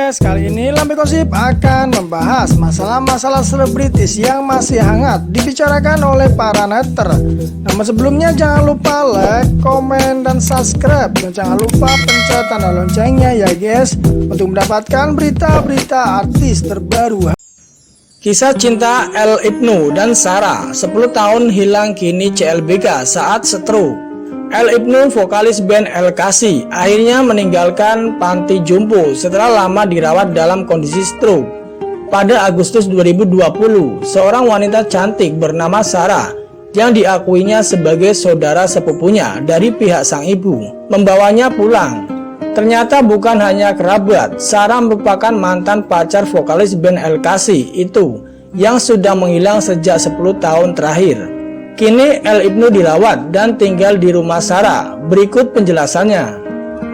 guys, kali ini Lambe Gosip akan membahas masalah-masalah selebritis yang masih hangat dibicarakan oleh para netter. Namun sebelumnya jangan lupa like, komen, dan subscribe. Dan jangan lupa pencet tanda loncengnya ya guys, untuk mendapatkan berita-berita artis terbaru. Kisah cinta El Ibnu dan Sarah, 10 tahun hilang kini CLBK saat stroke. El Ibnu, vokalis band El Kasi, akhirnya meninggalkan panti jompo setelah lama dirawat dalam kondisi stroke. Pada Agustus 2020, seorang wanita cantik bernama Sarah yang diakuinya sebagai saudara sepupunya dari pihak sang ibu membawanya pulang. Ternyata bukan hanya kerabat, Sarah merupakan mantan pacar vokalis band El Kasi itu yang sudah menghilang sejak 10 tahun terakhir. Kini El Ibnu dirawat dan tinggal di rumah Sarah. Berikut penjelasannya.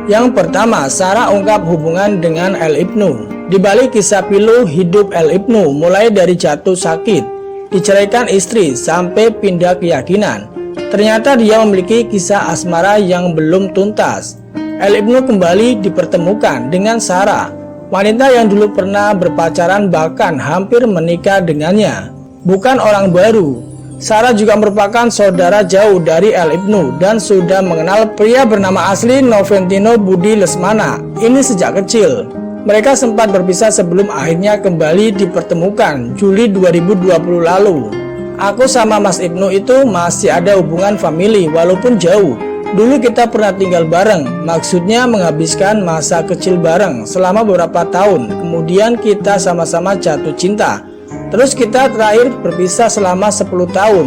Yang pertama, Sarah ungkap hubungan dengan El Ibnu. Di balik kisah pilu hidup El Ibnu, mulai dari jatuh sakit, diceraikan istri, sampai pindah keyakinan, ternyata dia memiliki kisah asmara yang belum tuntas. El Ibnu kembali dipertemukan dengan Sarah, wanita yang dulu pernah berpacaran bahkan hampir menikah dengannya. Bukan orang baru, Sarah juga merupakan saudara jauh dari El Ibnu dan sudah mengenal pria bernama asli Noventino Budi Lesmana ini sejak kecil. Mereka sempat berpisah sebelum akhirnya kembali dipertemukan Juli 2020 lalu. Aku sama Mas Ibnu itu masih ada hubungan famili walaupun jauh. Dulu kita pernah tinggal bareng, maksudnya menghabiskan masa kecil bareng selama beberapa tahun. Kemudian kita sama-sama jatuh cinta. Terus kita terakhir berpisah selama 10 tahun,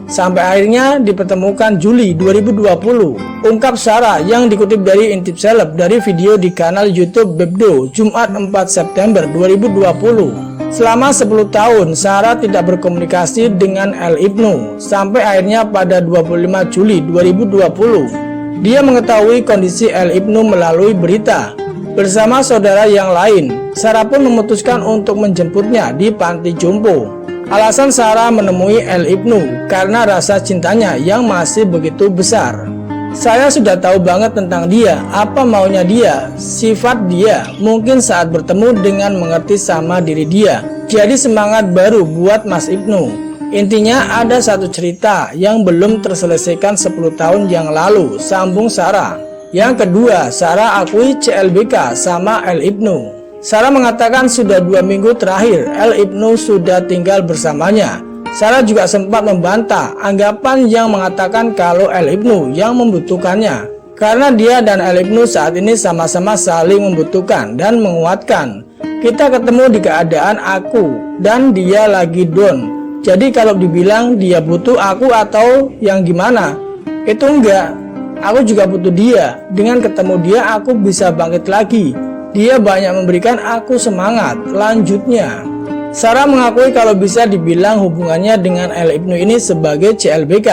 sampai akhirnya dipertemukan Juli 2020, ungkap Sarah yang dikutip dari Intip Seleb dari video di kanal YouTube Bebdo, Jumat 4 September 2020. Selama 10 tahun, Sarah tidak berkomunikasi dengan El Ibnu, sampai akhirnya pada 25 Juli 2020, dia mengetahui kondisi El Ibnu melalui berita. Bersama saudara yang lain, Sarah pun memutuskan untuk menjemputnya di panti jompo. Alasan Sarah menemui El Ibnu karena rasa cintanya yang masih begitu besar. Saya sudah tahu banget tentang dia, apa maunya dia, sifat dia. Mungkin saat bertemu dengan mengerti sama diri dia, jadi semangat baru buat Mas Ibnu. Intinya ada satu cerita yang belum terselesaikan 10 tahun yang lalu, sambung Sarah. Yang kedua, Sarah akui CLBK sama El Ibnu. Sarah mengatakan sudah 2 minggu terakhir El Ibnu sudah tinggal bersamanya. Sarah juga sempat membantah anggapan yang mengatakan kalau El Ibnu yang membutuhkannya, karena dia dan El Ibnu saat ini sama-sama saling membutuhkan dan menguatkan. Kita ketemu di keadaan aku dan dia lagi down. Jadi kalau dibilang dia butuh aku atau yang gimana, itu enggak. Aku juga butuh dia. Dengan ketemu dia aku bisa bangkit lagi. Dia banyak memberikan aku semangat. Lanjutnya, Sarah mengakui kalau bisa dibilang hubungannya dengan El Ibnu ini sebagai CLBK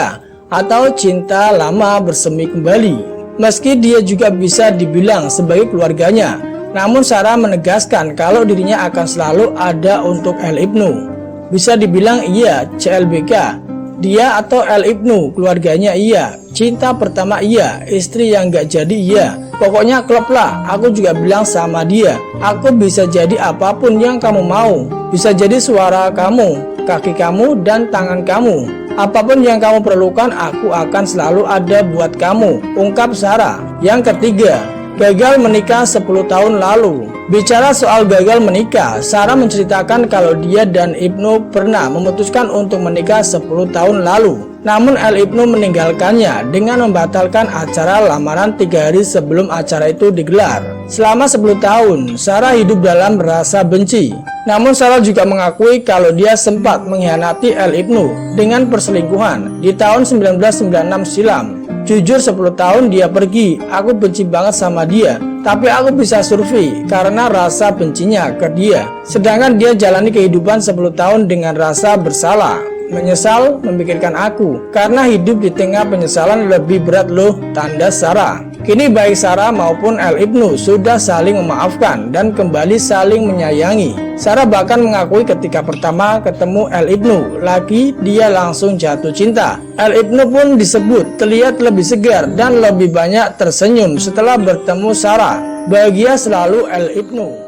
atau cinta lama bersemi kembali. Meski dia juga bisa dibilang sebagai keluarganya, namun Sarah menegaskan kalau dirinya akan selalu ada untuk El Ibnu. Bisa dibilang iya CLBK, dia atau El Ibnu, keluarganya iya, cinta pertama iya, istri yang gak jadi iya. Pokoknya klop lah. Aku juga bilang sama dia, aku bisa jadi apapun yang kamu mau. Bisa jadi suara kamu, kaki kamu, dan tangan kamu. Apapun yang kamu perlukan, aku akan selalu ada buat kamu, ungkap Sarah. Yang ketiga, gagal menikah 10 tahun lalu. Bicara soal gagal menikah, Sarah menceritakan kalau dia dan Ibnu pernah memutuskan untuk menikah 10 tahun lalu. Namun El Ibnu meninggalkannya dengan membatalkan acara lamaran 3 hari sebelum acara itu digelar. Selama 10 tahun, Sarah hidup dalam rasa benci. Namun Sarah juga mengakui kalau dia sempat mengkhianati El Ibnu dengan perselingkuhan di tahun 1996 silam. Jujur 10 tahun dia pergi, aku benci banget sama dia, tapi aku bisa survei karena rasa bencinya ke dia. Sedangkan dia jalani kehidupan 10 tahun dengan rasa bersalah, menyesal memikirkan aku, karena hidup di tengah penyesalan lebih berat loh, tanda Sarah. Kini baik Sarah maupun El Ibnu sudah saling memaafkan dan kembali saling menyayangi. Sarah bahkan mengakui ketika pertama ketemu El Ibnu lagi dia langsung jatuh cinta. El Ibnu pun disebut terlihat lebih segar dan lebih banyak tersenyum setelah bertemu Sarah. Bahagia selalu El Ibnu.